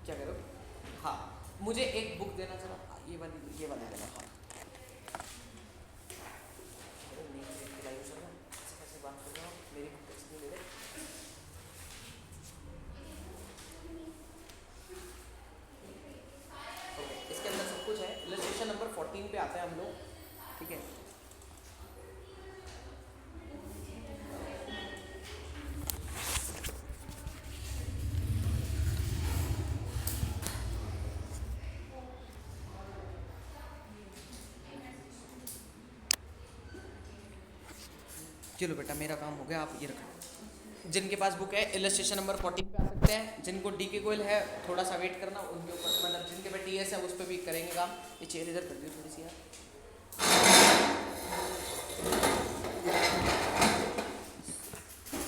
क्या करो, हाँ मुझे एक बुक देना जरा, ये वाली देना। हाँ कैसे बात कर रहा हूँ, मेरी बुक कैसे नहीं ले रहे। ओके, इसके अंदर सब कुछ है। इलस्ट्रेशन नंबर 14 पे आते हैं हम लोग, ठीक है। चलो बेटा मेरा काम हो गया, आप ये रखो। जिनके पास बुक है इलस्ट्रेशन नंबर 14 पे आ सकते हैं। जिनको डी के गोयल है थोड़ा सा वेट करना, उनके ऊपर मतलब जिनके पे टीएस है उस पर भी करेंगे काम। ये चेयर इधर कर दियो थोड़ी सी यार।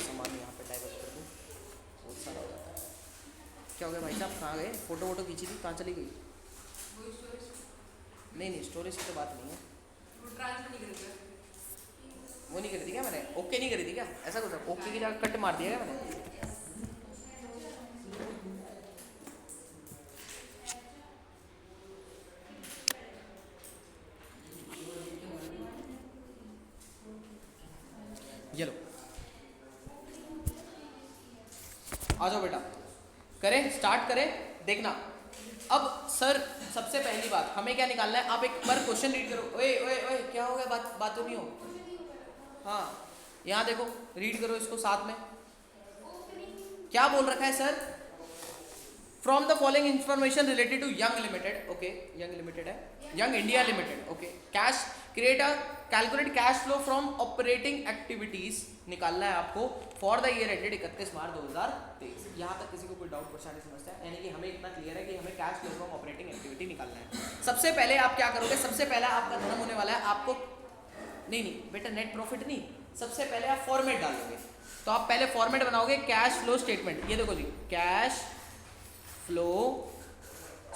सामान यहाँ पे डाइवर्ट कर दूँ, बहुत सारा हो जाता है। क्या हो गया भाई साहब, कहाँ गए? फोटो वोटो खींची थी, कहाँ चली गई? नहीं नहीं, स्टोरेज की तो बात नहीं है। वो नहीं करी थी क्या मैंने? ओके नहीं करी थी क्या? ऐसा कुछ ओके की जगह कट मार दिया क्या मैंने? ये लो, आ जाओ बेटा, करें स्टार्ट करें। देखना अब सर, सबसे पहली बात हमें क्या निकालना है, आप एक बार क्वेश्चन रीड करो। ओए ओए ओए, क्या हो गया, बात तो नहीं हो। हाँ यहाँ देखो, रीड करो इसको साथ में। क्या बोल रखा है sir? From the following information related to young limited, okay young limited है, young India limited, okay. Cash create a calculate cash flow from operating activities निकालना है आपको for the year ended 31 March 2023। यहाँ तक किसी को कोई डाउट परेशानी समझता है? यानी कि हमें इतना क्लियर है कि हमें cash flow from operating activity निकालना है। सबसे पहले आप क्या करोगे, सबसे पहला आपका धर्म होने वाला है आपको, नहीं नहीं बेटा नेट प्रॉफिट नहीं, सबसे पहले आप फॉर्मेट डालोगे। तो आप पहले फॉर्मेट बनाओगे कैश फ्लो स्टेटमेंट। ये देखो जी, कैश फ्लो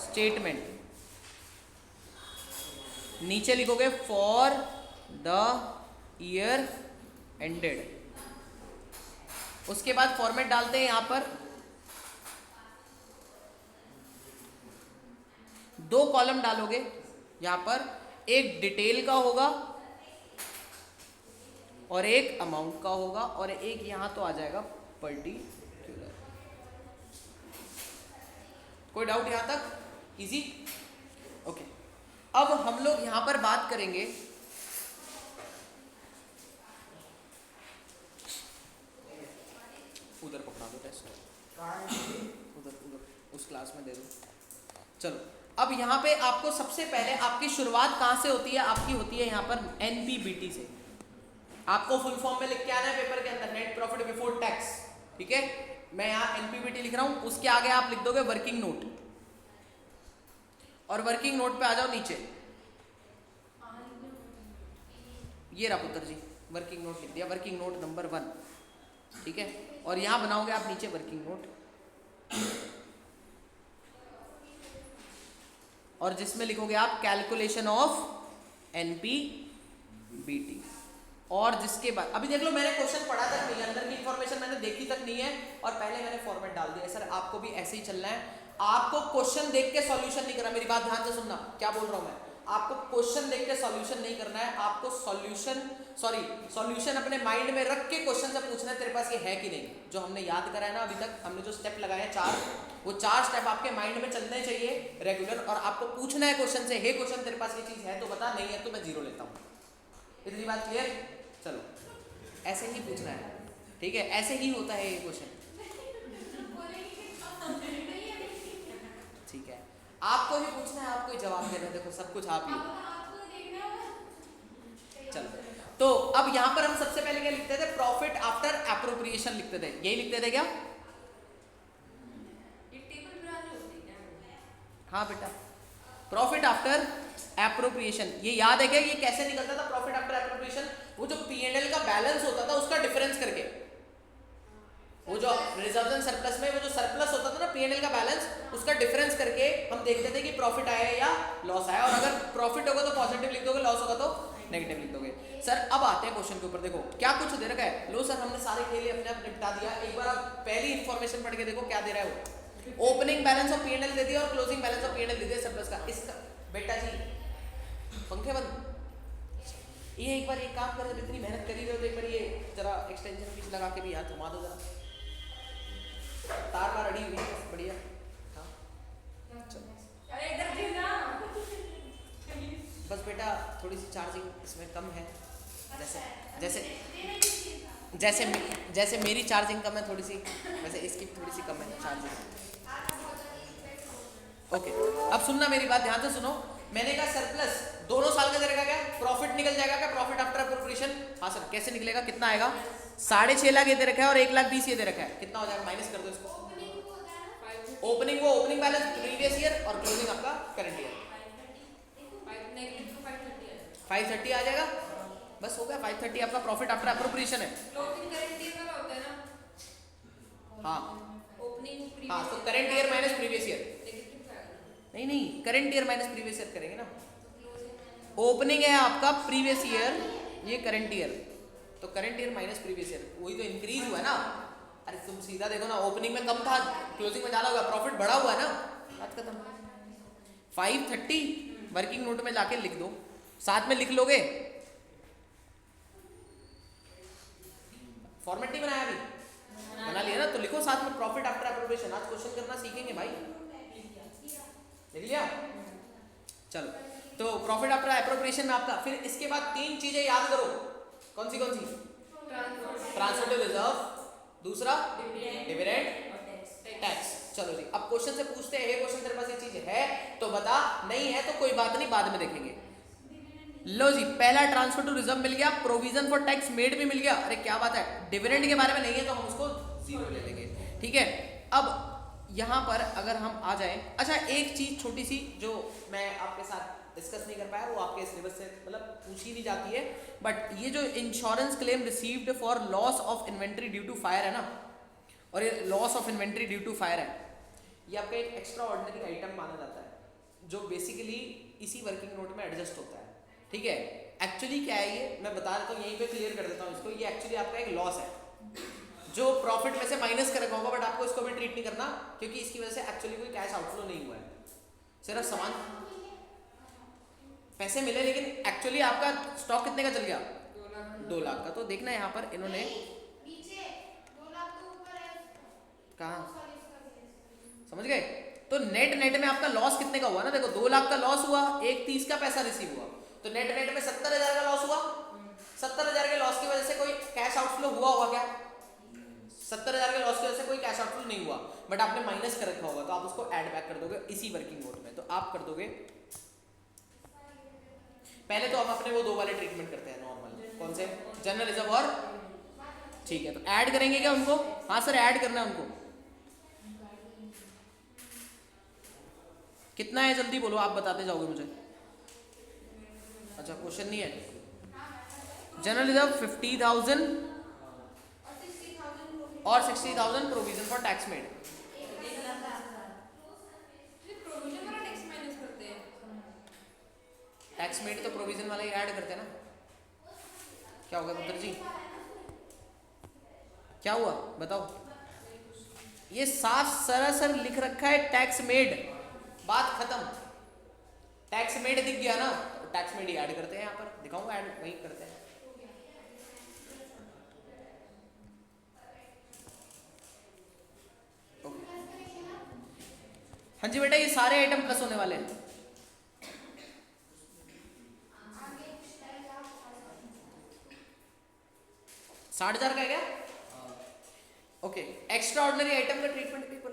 स्टेटमेंट, नीचे लिखोगे फॉर द ईयर एंडेड। उसके बाद फॉर्मेट डालते हैं यहां पर, दो कॉलम डालोगे यहां पर, एक डिटेल का होगा और एक अमाउंट का होगा, और एक यहां तो आ जाएगा पर्टिकुलर। कोई डाउट यहां तक? Easy, okay. अब हम लोग यहां पर बात करेंगे, उधर पकड़ा दो टेस्ट, उधर उधर उस क्लास में दे दो। चलो अब यहाँ पे आपको सबसे पहले आपकी शुरुआत कहाँ से होती है? आपकी होती है यहाँ पर एनपीबीटी से। आपको फुल फॉर्म में लिख के आना है पेपर के अंदर, नेट प्रॉफिट बिफोर टैक्स, ठीक है। मैं यहाँ एनपीबीटी लिख रहा हूँ, उसके आगे आप लिख दोगे वर्किंग नोट, और वर्किंग नोट पे आ जाओ नीचे, ये रहा पुत्र जी वर्किंग नोट लिख दिया, वर्किंग नोट नंबर 1, ठीक है। और यहाँ बनाओगे आप नीचे वर्किंग नोट, और जिसमें लिखोगे आप कैलकुलेशन ऑफ एनपीबीटी। और जिसके बाद अभी देख लो, मैंने क्वेश्चन पढ़ा तक नहीं है, अंदर की इंफॉर्मेशन मैंने देखी तक नहीं है, और पहले मैंने फॉर्मेट डाल दिया। सर आपको भी ऐसे ही चलना है, आपको क्वेश्चन देख के सॉल्यूशन नहीं करना। मेरी बात ध्यान से सुनना, क्या बोल रहा हूं मैं। आपको क्वेश्चन देख के सॉल्यूशन नहीं करना है, आपको सॉल्यूशन अपने माइंड में रख के क्वेश्चन से पूछना है तेरे पास ये है कि नहीं। जो हमने याद करा है ना अभी तक, हमने जो स्टेप लगाए हैं 4, वो 4 स्टेप आपके माइंड में चलने चाहिए रेगुलर, और आपको पूछना है क्वेश्चन से, हे क्वेश्चन तेरे पास ये चीज है तो बता, नहीं है तो मैं 0 लेता हूँ। इतनी बात क्लियर? चलो ऐसे ही पूछना है, ठीक है, ऐसे ही होता है ये क्वेश्चन, ठीक है। आपको ही पूछना है, आपको ही जवाब देना है, देखो सब कुछ आप ही। चलो तो अब यहाँ पर हम सबसे पहले क्या लिखते थे? प्रॉफिट आफ्टर एप्रोप्रिएशन लिखते थे, यही लिखते थे क्या? हाँ बेटा, प्रॉफिट आफ्टर एप्रोप्रिएशन, ये याद है क्या? ये कैसे निकलता था प्रॉफिट आफ्टर एप्रोप्रिएशन? वो जो पीएनएल का बैलेंस होता था उसका डिफरेंस करके, वो जो रिजर्व एंड सरप्लस में वो जो सरप्लस होता था ना पीएनएल का बैलेंस, उसका डिफरेंस करके हम देखते थे कि प्रॉफिट आया या लॉस आया, और अगर प्रॉफिट होगा तो पॉजिटिव लिख दोगे, लॉस होगा तो नेगेटिव लिख दोगे। सर अब आते हैं क्वेश्चन के ऊपर, देखो क्या कुछ दे रखा है। लो सर हमने सारे खेल अपने आप निपटा दिया, एक बार आप पहली इंफॉर्मेशन पढ़ के देखो क्या दे रहा है वो। ओपनिंग बैलेंस ऑफ P&L दे दिया और क्लोजिंग बैलेंस ऑफ P&L दे दिया सरप्लस का। इसका बेटा जी पंखे बंद, ये एक बार ये काम कर, जब इतनी मेहनत कर ही रहे हो तो एक बार ये जरा एक्सटेंशन पीस लगा के भी यार घुमा दो जरा, तार वार अड़ी हुई है बढ़िया। हाँ बस बेटा थोड़ी सी चार्जिंग इसमें कम है, जैसे जैसे जैसे जैसे मेरी चार्जिंग कम है थोड़ी सी, वैसे इसकी थोड़ी सी कम है चार्जिंग। ओके अब सुनना मेरी बात ध्यान से सुनो। मैंने कहा सरप्लस दोनों साल का करेगा क्या, प्रॉफिट निकल जाएगा क्या, प्रॉफिट आफ्टर अप्रोप्रिएशन। हाँ सर कैसे निकलेगा, कितना आएगा, 6.5 लाख ये दे रखा है और 1,20,000 ये दे रखा है, कितना हो जाएगा, माइनस कर दो इसको। ओपनिंग वो ओपनिंग बैलेंस प्रीवियस ईयर और क्लोजिंग आपका करंट ईयर, 530 आ जाएगा, बस हो गया। 530 आपका प्रॉफिट आफ्टर अप्रोप्रिएशन है। हाँ हाँ तो current year minus previous year, नहीं current year minus previous year करेंगे ना। ओपनिंग है आपका प्रीवियस ईयर, ये करंट ईयर, तो current year minus previous year, वही तो इंक्रीज हुआ है ना। अरे तुम सीधा देखो ना, ओपनिंग में कम था क्लोजिंग में ज्यादा हुआ, प्रॉफिट बढ़ा हुआ है ना, बात खत्म। 530 वर्किंग नोट में जाके लिख दो, साथ में लिख लोगे, फॉर्मेट नहीं बनाया अभी, बना लिया ना, तो लिखो साथ में प्रॉफिट आफ्टर अप्रोप्रिएशन। आज क्वेश्चन करना सीखेंगे भाई, लिख लिया चलो। तो प्रॉफिट आफ्टर अप्रोप्रिएशन में आपका, फिर इसके बाद 3 चीजें याद करो, कौन सी ट्रांसफर रिजर्व, दूसरा डिविडेंड, टैक्स। चलो जी अब क्वेश्चन से पूछते हैं, क्वेश्चन तेरे पास ये चीज है तो बता, नहीं है तो कोई बात नहीं बाद में देखेंगे। लो जी पहला ट्रांसफर टू रिजर्व मिल गया, प्रोविजन फॉर टैक्स मेड भी मिल गया, अरे क्या बात है। डिविडेंड के बारे में नहीं है तो हम उसको 0 ले लेंगे, ठीक है। अब यहाँ पर अगर हम आ जाएं, अच्छा एक चीज छोटी सी जो मैं आपके साथ डिस्कस नहीं कर पाया, वो आपके सिलेबस से मतलब पूछी नहीं जाती है, बट ये जो insurance claim received for loss of inventory due to fire है ना, और ये loss of inventory due to fire है, ये आपका एक एक्स्ट्रा ऑर्डिनरी आइटम माना जाता है, जो बेसिकली इसी वर्किंग नोट में एडजस्ट होता है, ठीक है। एक्चुअली क्या है ये मैं बता देता हूँ, यहीं पे क्लियर कर देता हूँ इसको। ये एक्चुअली आपका एक लॉस है जो प्रॉफिट में से माइनस कर रखा होगा, बट आपको इसको भी ट्रीट नहीं करना, क्योंकि इसकी वजह से एक्चुअली कोई कैश आउटफ्लो नहीं हुआ है, सिर्फ सामान पैसे मिले, लेकिन एक्चुअली आपका स्टॉक कितने का चल गया, 2 लाख का। तो देखना यहाँ पर इन्होंने कहा, समझ गए, तो नेट में आपका लॉस कितने का हुआ ना, देखो 2 लाख का लॉस हुआ, 1,30 का पैसा रिसीव हुआ, तो नेट में 70,000 का लॉस हुआ। 70,000 के लॉस की वजह से कोई कैश आउटफ्लो हुआ होगा क्या, 70,000 के लॉस की वजह से कोई कैश आउटफ्लो नहीं हुआ, बट आपने माइनस कर रखा होगा, तो आप उसको ऐड बैक कर दोगे इसी वर्किंग नोट में। तो आप कर दोगे, पहले तो हम अपने वो 2 वाले ट्रीटमेंट करते हैं नॉर्मल, कौन से, जनरल रिजर्व और, ठीक है। तो ऐड करेंगे क्या उनको, हाँ सर ऐड करना है उनको। कितना है जल्दी बोलो, आप बताते जाओगे मुझे। अच्छा क्वेश्चन नहीं है, जनरल रिजर्व 50,000 और 60,000 provision for tax made. Tax made तो प्रोविजन वाला ही ऐड करते हैं ना, क्या होगा पुत्र जी, क्या हुआ बताओ। ये साफ सरासर लिख रखा है टैक्स मेड, बात खत्म। टैक्स मेड दिख गया ना, तो टैक्स मेड ही ऐड करते हैं, यहाँ पर दिखाऊंगा ऐड वही करते हैं। हाँ जी बेटा ये सारे आइटम प्लस होने वाले हैं। $60,000 का है क्या, ओके। एक्स्ट्रा ऑर्डिनरी आइटम का ट्रीटमेंट पेपर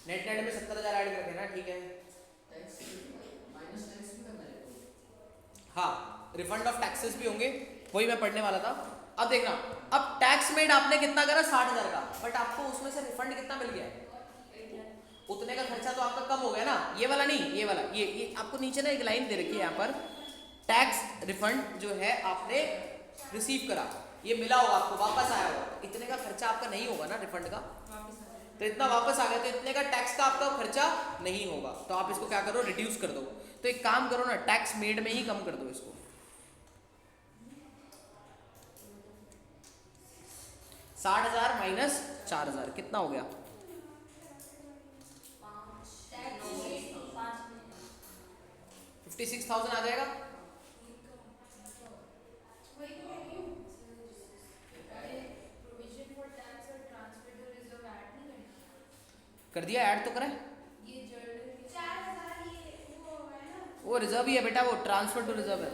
नेट में 70,000 ऐड करके ना, ठीक है। हाँ रिफंड ऑफ टैक्सेस भी होंगे, वही मैं पढ़ने वाला था। अब देखना, अब टैक्स मेड आपने कितना करा 60,000 का, बट आपको उसमें से रिफंड कितना मिल गया है, उतने का खर्चा तो आपका कम हो गया ना। ये वाला नहीं, ये वाला, ये आपको नीचे ना एक लाइन दे रखी है यहाँ पर, टैक्स रिफंड जो है आपने रिसीव करा, ये मिला होगा आपको, वापस आया होगा, इतने का खर्चा आपका नहीं होगा ना रिफंड का, तो इतना वापस आ गया, तो इतने का टैक्स का आपका खर्चा नहीं होगा, तो आप इसको क्या करो रिड्यूस कर दो। तो एक काम करो ना, टैक्स मेड में ही कम कर दो इसको, 60,000 माइनस 4,000 कितना हो गया? 56,000 आ जाएगा। कर दिया, ऐड तो करें। वो रिजर्व ही है बेटा, वो ट्रांसफर टू रिजर्व है।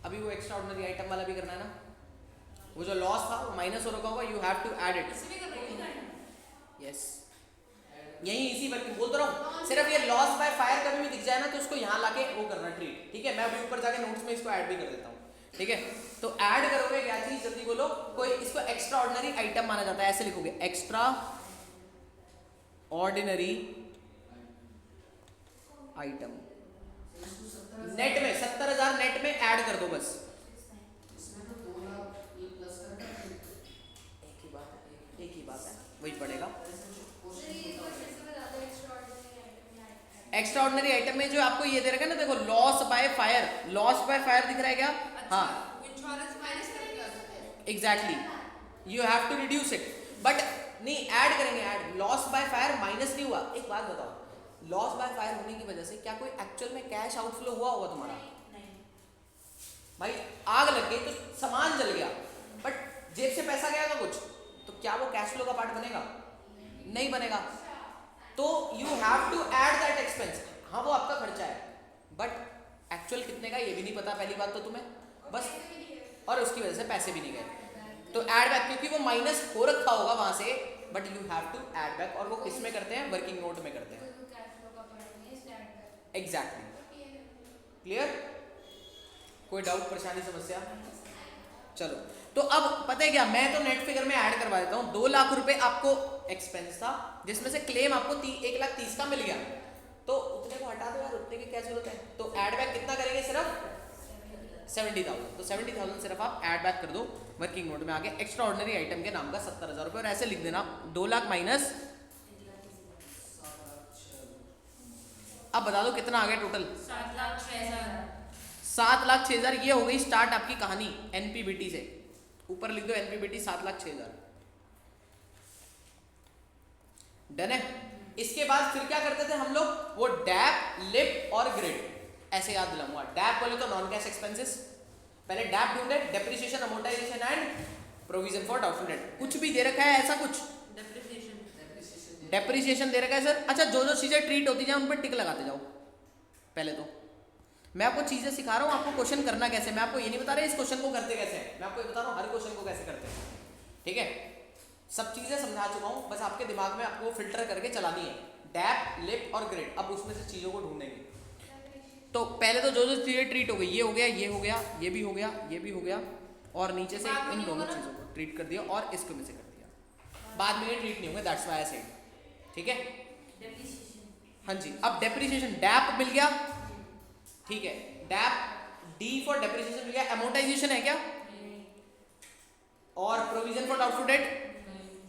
अभी वो एक्स्ट्रा ऑर्डिनरी आइटम वाला भी करना है ना, वो जो लॉस था वो माइनस हो रखा होगा, you have to add it. Yes, यही इसी वर्किंग बोल तो रहा हूँ, सिर्फ ये लॉस बाय फायर कभी भी दिख जाए ना तो उसको यहाँ लाके वो करना ट्रीट, ठीक है। मैं अभी ऊपर जाके नोट्स में इसको ऐड भी कर देता हूँ, ठीक है। तो ऐड करोगे क्या चीज, जल्दी बोलो। कोई इसको एक्स्ट्रा ऑर्डिनरी आइटम माना जाता है, ऐसे लिखोगे, एक्स्ट्रा ऑर्डिनरी आइटम। नेट में 70,000 नेट में ऐड कर दो बस। एक ही बात है, वही पड़ेगा। एक्स्ट्रा ऑर्डिनरी आइटम में जो आपको ये दे रखा है ना, देखो loss by fire, loss by fire दिख रहा है क्या? हाँ, exactly, you have to reduce it, but नहीं ऐड करेंगे, add loss by fire minus नहीं हुआ। एक बात बताओ, लॉस बाय फायर होने की वजह से क्या कोई एक्चुअल में कैश आउटफ्लो हुआ होगा तुम्हारा? भाई आग लग गई तो सामान जल गया, बट जेब से पैसा गया था कुछ, तो क्या वो कैश फ्लो का पार्ट बनेगा? नहीं बनेगा। तो you have to add that expense. हाँ वो आपका खर्चा है, बट एक्चुअल कितने का ये भी नहीं पता, पहली बात तो तुम्हें बस, और उसकी वजह से पैसे भी नहीं गए। तो ऐड बैक, क्योंकि वो माइनस हो रखा होगा वहां से, but you have to add back. और वो किसमें करते हैं? वर्किंग नोट में करते हैं। Exactly, clear? कोई डाउट, परेशानी, समस्या? चलो, तो अब पता है क्या, मैं तो नेट फिगर में ऐड करवा देता हूँ। 2 लाख रुपए आपको एक्सपेंस था, जिसमें से क्लेम आपको 1,30,000 का मिल गया, तो उतने को हटा दो यार, उतने की क्या जरूरत है। तो ऐड बैक कितना करेंगे? सिर्फ 70,000। तो 70,000 सिर्फ आप ऐड बैक कर दो वर्किंग नोट में आगे, एक्स्ट्रा ऑर्डिनरी आइटम के नाम का 70,000 रुपये, और ऐसे लिख देना 2 लाख माइनस, अब बता दो कितना आ गया टोटल? 7,06,000। ये हो गई स्टार्ट आपकी कहानी एनपीबीटी से। ऊपर लिख दो एनपीबीटी 7,06,000। डन है। इसके बाद फिर क्या करते थे हम लोग? वो डैप, लिप और ग्रिड, ऐसे याद दिलाऊंगा। डैप बोले तो नॉन कैश एक्सपेंसेस, पहले डैप ढूंढे, depreciation, amortisation and provision for doubtful debt. कुछ भी दे रखा है ऐसा कुछ? डेप्रिसिएशन दे रखा है सर। अच्छा, जो जो चीजें ट्रीट होती जाए उन पर टिक लगाते जाओ। पहले तो मैं आपको चीजें सिखा रहा हूँ, आपको क्वेश्चन करना कैसे। मैं आपको ये नहीं बता रहा इस क्वेश्चन को करते कैसे हैं, मैं आपको ये बता रहा हूँ हर क्वेश्चन को कैसे करते हैं, ठीक है। सब चीजें समझा चुका हूँ, बस आपके दिमाग में आपको फिल्टर करके चलानी है। डैप, लिप और ग्रिड, अब उसमें से चीजों को ढूंढेंगे। तो पहले तो जो जो चीजें ट्रीट हो गई, ये हो गया, ये हो गया, ये भी हो गया, ये भी हो गया, और नीचे से इन दोनों चीजों को ट्रीट कर दिया और इसको में से कर दिया। बाद में ये ट्रीट नहीं होंगे, दैट्स व्हाई आई सेड, ठीक है। हाँ जी, अब डेप्रिसिएशन, डैप मिल गया, ठीक है, डैप, डी फॉर डेप्रिसिएशन मिल गया। अमोर्टाइजेशन है क्या? और प्रोविजन फॉर डाउटफुल डेट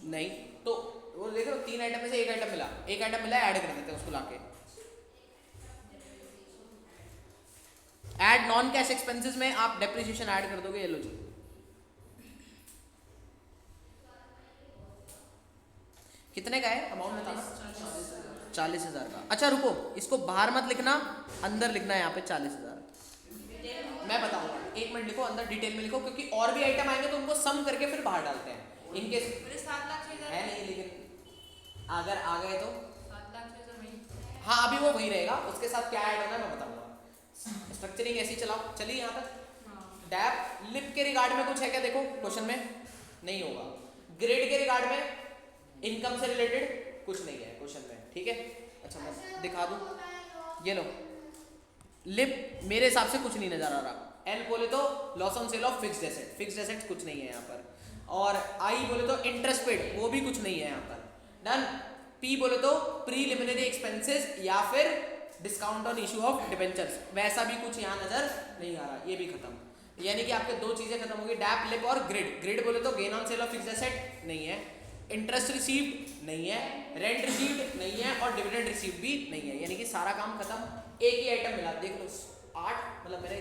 नहीं। तो वो देखो 3 आइटम में से एक आइटम मिला, एक आइटम मिला, ऐड कर देते हैं उसको लाके। ऐड नॉन कैश एक्सपेंसेस में आप डेप्रिसिएशन ऐड कर दोगे, ये लो जी। कितने का है अमाउंट बताना? 40,000 का। अच्छा रुको, इसको बाहर मत लिखना, अंदर लिखना है यहाँ पे 40,000। मैं बताऊंगा, 1 मिनट लिखो, अंदर डिटेल में लिखो, क्योंकि और भी आइटम आएंगे तो उनको सम करके फिर बाहर डालते हैं। इनके 7,06,000 है नहीं, लेकिन अगर आ गए तो 7,06,000 हाँ, अभी वो वही रहेगा, उसके साथ क्या ऐड होना है मैं बताऊंगा। स्ट्रक्चरिंग ऐसी चलाओ, चलिए यहाँ तक। डैप, लिप के रिगार्ड में कुछ है क्या? देखो क्वेश्चन में नहीं होगा। ग्रेड के रिगार्ड में इनकम से रिलेटेड कुछ नहीं है क्वेश्चन में, ठीक है। अच्छा मैं दिखा दूं, ये लो, लिप मेरे हिसाब से कुछ नहीं नजर आ रहा। एन बोले तो loss on sale of fixed asset, fixed asset कुछ नहीं है यहाँ पर। और आई बोले तो इंटरेस्ट पेड, वो भी कुछ नहीं है यहाँ पर। डन। पी बोले तो प्रीलिमिनरी एक्सपेंसेस या फिर discount on issue of debentures, वैसा भी कुछ यहाँ नजर नहीं आ रहा, ये भी खत्म। यानी कि आपके 2 चीजें खत्म होगी, डैप, लिप और ग्रिड। ग्रिड बोले तो gain on sale of fixed asset नहीं है, इंटरेस्ट रिसीव्ड नहीं है, रेंट रिसीव्ड नहीं है, और डिविडेंड रिसीव्ड भी नहीं है, यानी कि सारा काम खत्म। एक ही आइटम मिला, देख लो 8 मतलब मैंने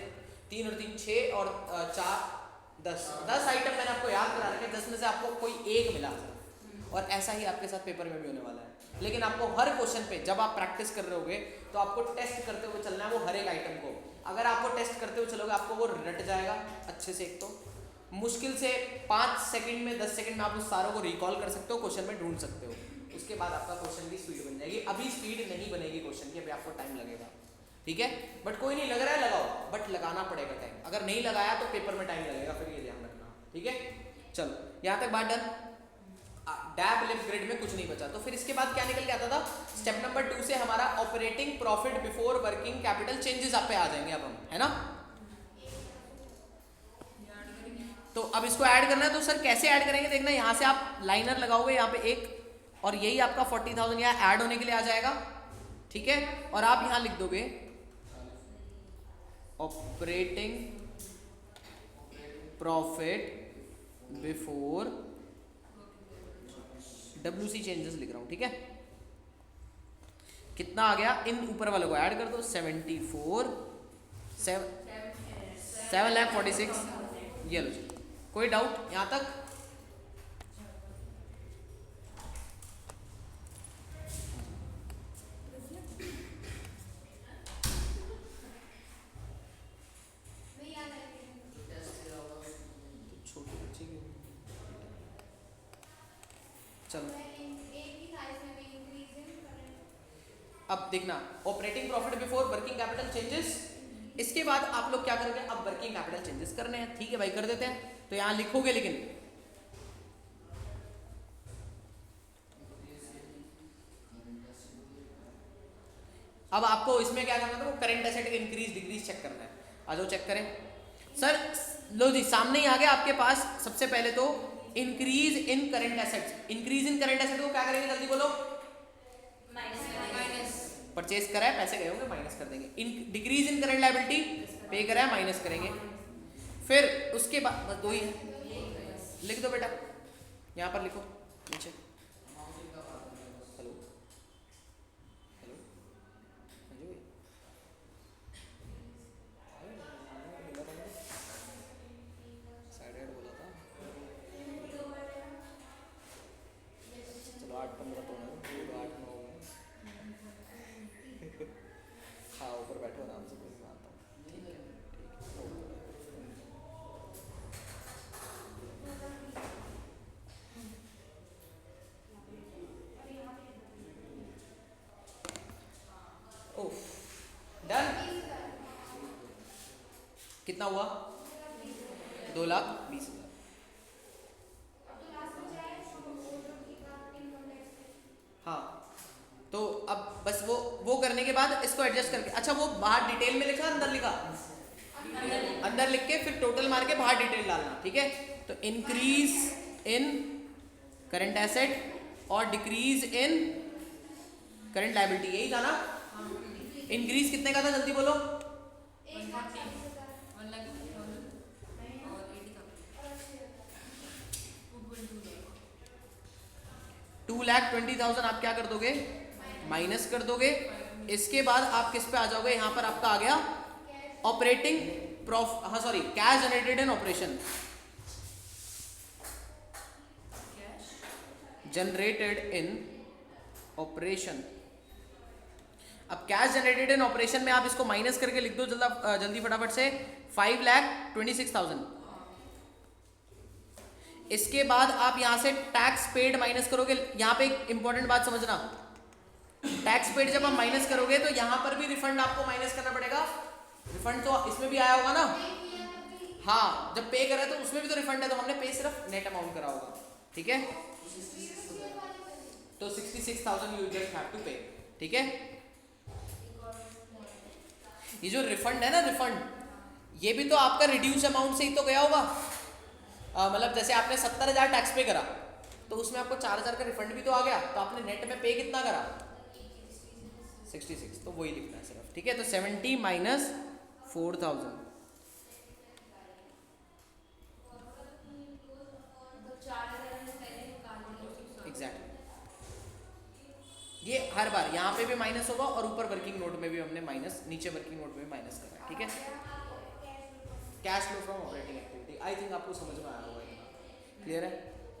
3 और 3 6 और 4 10 आइटम मैंने आपको याद करा रखे, 10 में से आपको कोई एक मिला और ऐसा ही आपके साथ पेपर में भी होने वाला है। लेकिन आपको हर क्वेश्चन पे जब आप प्रैक्टिस कर रहे होगे तो आपको टेस्ट करते हुए चलना है वो हर एक आइटम को। अगर आपको टेस्ट करते हुए चलोगे आपको वो रट जाएगा अच्छे से। एक तो मुश्किल से 5 सेकंड में 10 सेकंड में आप उस सारों को रिकॉल कर सकते हो, क्वेश्चन में ढूंढ सकते हो। उसके बाद आपका क्वेश्चन की स्पीड बन जाएगी। अभी स्पीड नहीं बनेगी क्वेश्चन की, अभी आपको टाइम लगेगा, ठीक है। बट कोई नहीं, लग रहा है लगाओ, बट लगाना पड़ेगा टाइम। अगर नहीं लगाया तो पेपर में टाइम लगेगा, फिर ये ध्यान रखना, ठीक है। चलो यहाँ तक बात डन। डैब लिप ग्रिड में कुछ नहीं बचा। तो फिर इसके बाद क्या निकल के आता था, स्टेप नंबर 2 से हमारा operating profit before working capital changes आप पे आ जाएंगे अब हम, है ना। तो अब इसको ऐड करना है, तो सर कैसे ऐड करेंगे देखना। यहाँ से आप लाइनर लगाओगे यहाँ पे एक, और यही आपका 40,000 यहाँ ऐड होने के लिए आ जाएगा, ठीक है। और आप यहाँ लिख दोगे operating profit before WC changes लिख रहा हूं, ठीक है। कितना आ गया, इन ऊपर वाले को ऐड कर दो, 74 7,46,000 ये लो जी। कोई डाउट यहां तक? छोटे बच्चे की चलो अब देखना, operating profit before working capital changes. इसके बाद आप लोग क्या करोगे, अब वर्किंग कैपिटल चेंजेस करने हैं, ठीक है भाई, कर देते हैं। तो यहां लिखोगे, लेकिन अब आपको इसमें क्या करना था, वो current asset increase decrease check करना है। आ जाओ चेक करें सर। लो जी, सामने ही आ गया आपके पास। सबसे पहले तो increase in current assets. Increase in current asset को क्या करेंगे, जल्दी बोलो। परचेज करा है, पैसे गए होंगे, माइनस कर देंगे। डिक्रीज इन करंट लायबिलिटी, पे करा है, माइनस करेंगे। फिर उसके बाद बस दो ही है, लिख दो बेटा, यहाँ पर लिखो नीचे। हेलो हेलो, साइड बोला था। चलो 8-15 तो 8-9 हाँ, ऊपर बैठो आराम से, कोई नहीं आता हूँ, ठीक है ओह डन। कितना हुआ, 2,20,000। हाँ, तो अब बस वो करने के बाद इसको एडजस्ट करके, अच्छा वो बाहर डिटेल में लिखा, अंदर लिखा, अंदर लिख के फिर टोटल मार के बाहर डिटेल डालना, ठीक है। तो इंक्रीज इन करंट एसेट और डिक्रीज इन करंट लायबिलिटी, यही था ना। इंक्रीज कितने का था, जल्दी बोलो। 2,20,000 आप क्या कर दोगे, माइनस कर दोगे। इसके बाद आप किस पे आ जाओगे, यहाँ पर आपका आ गया ऑपरेटिंग प्रॉफिट, हाँ sorry, cash generated in operation, generated in operation. अब कैश जनरेटेड इन ऑपरेशन में आप इसको माइनस करके लिख दो जल्दी फटाफट से, 5,26,000। इसके बाद आप यहां से टैक्स पेड माइनस करोगे। यहां पे एक इंपॉर्टेंट बात समझना, टैक्स पेड जब आप माइनस करोगे तो यहां पर भी रिफंड आपको माइनस करना पड़ेगा। रिफंड तो इसमें भी आया होगा ना, हाँ, जब पे करा तो उसमें भी तो रिफंड है, तो हमने पे सिर्फ नेट अमाउंट करा होगा, ठीक है। तो 66,000 यू जस्ट हैव टू पे, ठीक है। ये जो रिफंड है ना, रिफंड ये भी तो आपका रिड्यूस अमाउंट से ही तो गया होगा। मतलब जैसे आपने 70,000 टैक्स पे करा तो उसमें आपको 4,000 का रिफंड भी तो आ गया, तो आपने नेट में पे कितना करा, 66, तो वही लिखना है सिर्फ, ठीक है। तो 70 माइनस 4,000, एग्जैक्टली। ये हर बार यहाँ पे भी माइनस होगा और ऊपर वर्किंग नोट में भी हमने माइनस, नीचे वर्किंग नोट में भी माइनस करा है, ठीक है। Cash flow from operating activity, I think आपको समझ में आया होगा इतना, क्लियर है।